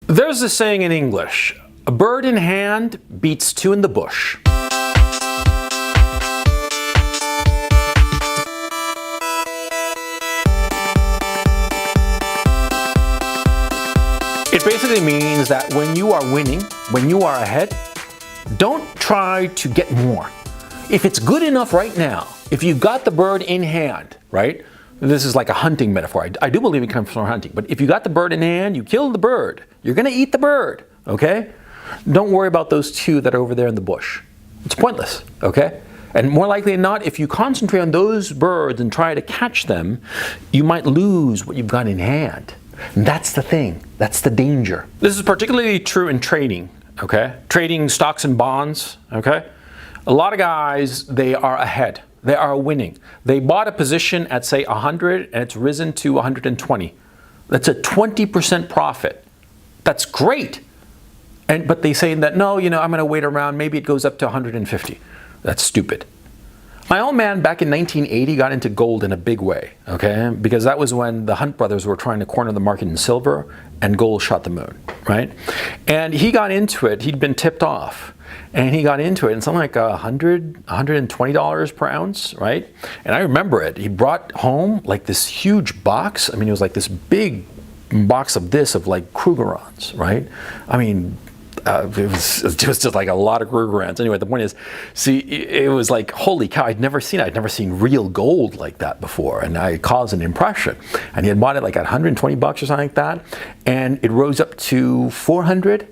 There's a saying in English, a bird in hand beats two in the bush. It basically means that when you are winning, when you are ahead, don't try to get more. If it's good enough right now, if you've got the bird in hand, right? This is like a hunting metaphor. I do believe it comes from hunting, but if you got the bird in hand, you kill the bird. You're gonna eat the bird, okay? Don't worry about those two that are over there in the bush. It's pointless, okay? And more likely than not, if you concentrate on those birds and try to catch them, you might lose what you've got in hand. And that's the thing. That's the danger. This is particularly true in trading, okay? Trading stocks and bonds, okay? A lot of guys, they are ahead. They are winning. They bought a position at, say, 100 and it's risen to 120. That's a 20% profit. That's great. But they say that, no, I'm going to wait around. Maybe it goes up to 150. That's stupid. My old man back in 1980 got into gold in a big way, okay? Because that was when the Hunt brothers were trying to corner the market in silver and gold shot the moon, right? And he got into it. He'd been tipped off. And he got into it, and something like $120 per ounce, right? And I remember it. He brought home like this huge box. I mean, it was like this big box of like Krugerrands, right? I mean, it was just like a lot of Krugerrands. Anyway, the point is, see, it was like, holy cow, I'd never seen real gold like that before, and I caused an impression. And he had bought it like at 120 bucks or something like that, and it rose up to 400,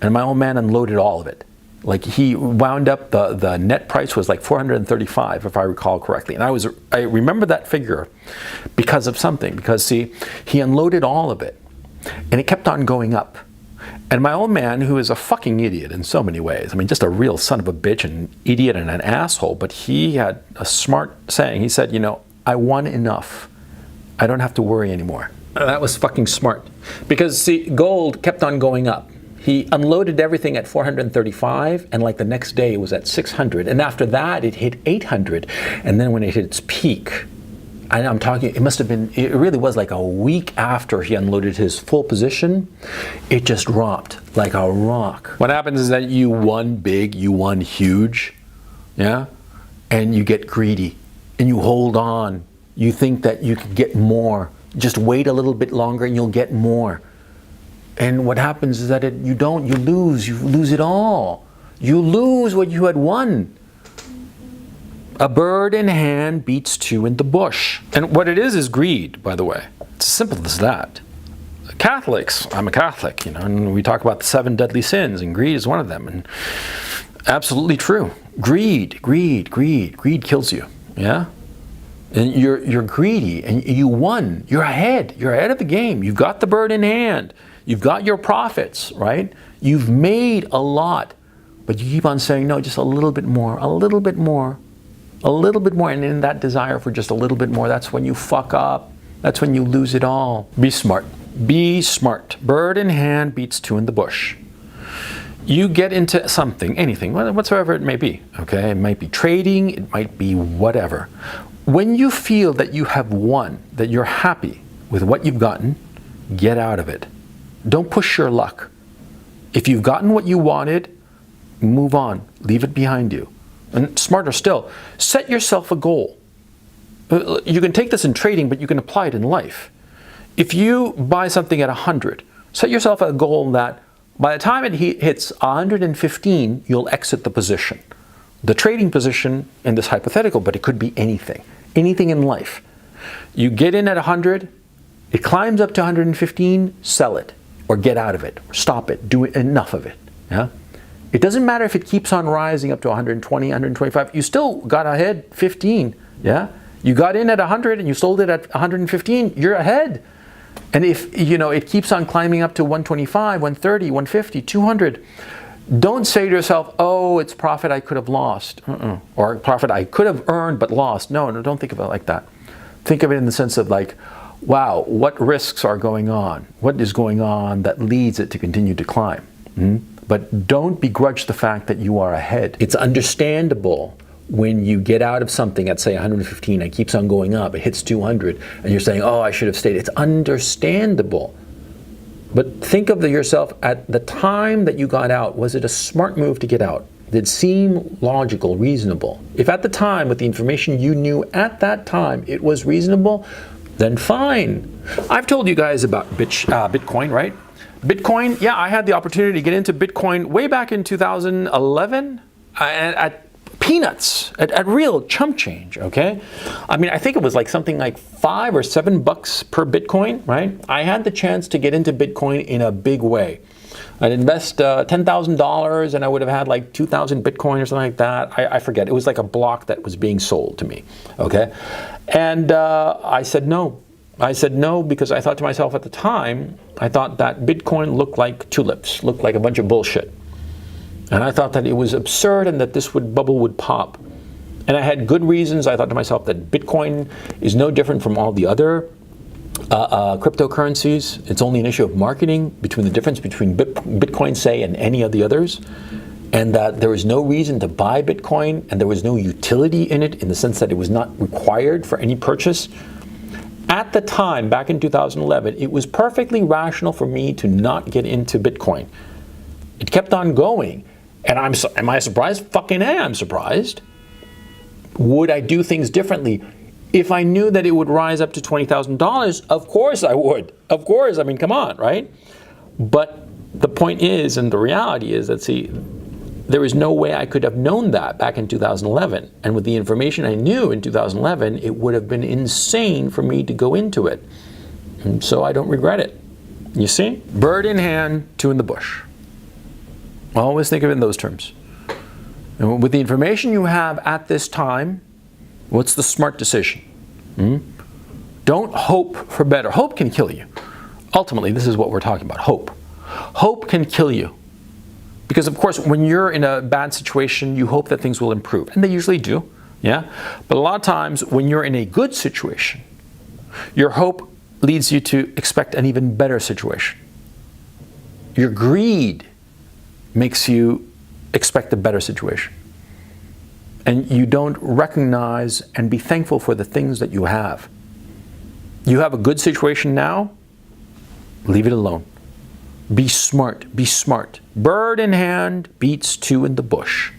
and my old man unloaded all of it. Like he wound up, the net price was like 435, if I recall correctly. And I remember that figure because of something, because see, he unloaded all of it and it kept on going up. And my old man, who is a fucking idiot in so many ways, I mean, just a real son of a bitch, an idiot and an asshole, but he had a smart saying. He said, I won enough. I don't have to worry anymore. And that was fucking smart, because see, gold kept on going up. He unloaded everything at 435, and like the next day it was at 600. And after that, it hit 800. And then when it hit its peak, and I'm talking, it really was like a week after he unloaded his full position, it just dropped like a rock. What happens is that you won big, you won huge, yeah? And you get greedy, and you hold on. You think that you can get more. Just wait a little bit longer and you'll get more. And what happens is that you lose it all. You lose what you had won. A bird in hand beats two in the bush. And what it is greed, by the way. It's as simple as that. Catholics, I'm a Catholic, and we talk about the 7 deadly sins, and greed is one of them. And absolutely true. Greed kills you, yeah? And you're greedy, and you won. You're ahead of the game. You've got the bird in hand. You've got your profits, right? You've made a lot, but you keep on saying, no, just a little bit more, a little bit more, a little bit more. And in that desire for just a little bit more, that's when you fuck up. That's when you lose it all. Be smart. Be smart. Bird in hand beats two in the bush. You get into something, anything, whatsoever it may be, okay? It might be trading, it might be whatever. When you feel that you have won, that you're happy with what you've gotten, get out of it. Don't push your luck. If you've gotten what you wanted, move on. Leave it behind you. And smarter still, set yourself a goal. You can take this in trading, but you can apply it in life. If you buy something at 100, set yourself a goal that by the time it hits 115, you'll exit the position. The trading position in this hypothetical, but it could be anything. Anything in life. You get in at 100, it climbs up to 115, sell it. Or get out of it, or stop it, do enough of it. Yeah? It doesn't matter if it keeps on rising up to 120, 125, you still got ahead 15. Yeah? You got in at 100 and you sold it at 115, you're ahead. And if it keeps on climbing up to 125, 130, 150, 200, don't say to yourself, oh, it's profit I could have lost. Or profit I could have earned but lost. No, don't think of it like that. Think of it in the sense of like, wow, what risks are going on? What is going on that leads it to continue to climb? But don't begrudge the fact that you are ahead. It's understandable when you get out of something at, say, 115, it keeps on going up, it hits 200, and you're saying, oh, I should have stayed. It's understandable. But think of yourself at the time that you got out. Was it a smart move to get out? Did it seem logical, reasonable? If at the time, with the information you knew at that time, it was reasonable, then fine. I've told you guys about Bitcoin, right? Bitcoin, yeah, I had the opportunity to get into Bitcoin way back in 2011 at peanuts, at real chump change, okay? I mean, I think it was like something like $5 or $7 per Bitcoin, right? I had the chance to get into Bitcoin in a big way. I'd invest $10,000 and I would have had like 2,000 Bitcoin or something like that. I forget. It was like a block that was being sold to me, okay? And I said no. I said no because I thought to myself at the time, I thought that Bitcoin looked like tulips, looked like a bunch of bullshit. And I thought that it was absurd and that this bubble would pop. And I had good reasons. I thought to myself that Bitcoin is no different from all the other cryptocurrencies. It's only an issue of marketing, between the difference between Bitcoin, say, and any of the others. And that there was no reason to buy Bitcoin and there was no utility in it in the sense that it was not required for any purchase. At the time, back in 2011, it was perfectly rational for me to not get into Bitcoin. It kept on going. And am I surprised? Fucking A, I'm surprised. Would I do things differently? If I knew that it would rise up to $20,000, of course I would. Of course, I mean, come on, right? But the point is, and the reality is that, see, there is no way I could have known that back in 2011. And with the information I knew in 2011, it would have been insane for me to go into it. And so I don't regret it. You see? Bird in hand, two in the bush. Always think of it in those terms. And with the information you have at this time, what's the smart decision? Don't hope for better. Hope can kill you. Ultimately, this is what we're talking about, hope. Hope can kill you. Because, of course, when you're in a bad situation, you hope that things will improve. And they usually do, yeah? But a lot of times, when you're in a good situation, your hope leads you to expect an even better situation. Your greed makes you expect a better situation. And you don't recognize and be thankful for the things that you have. You have a good situation now, leave it alone. Be smart, be smart. Bird in hand beats two in the bush.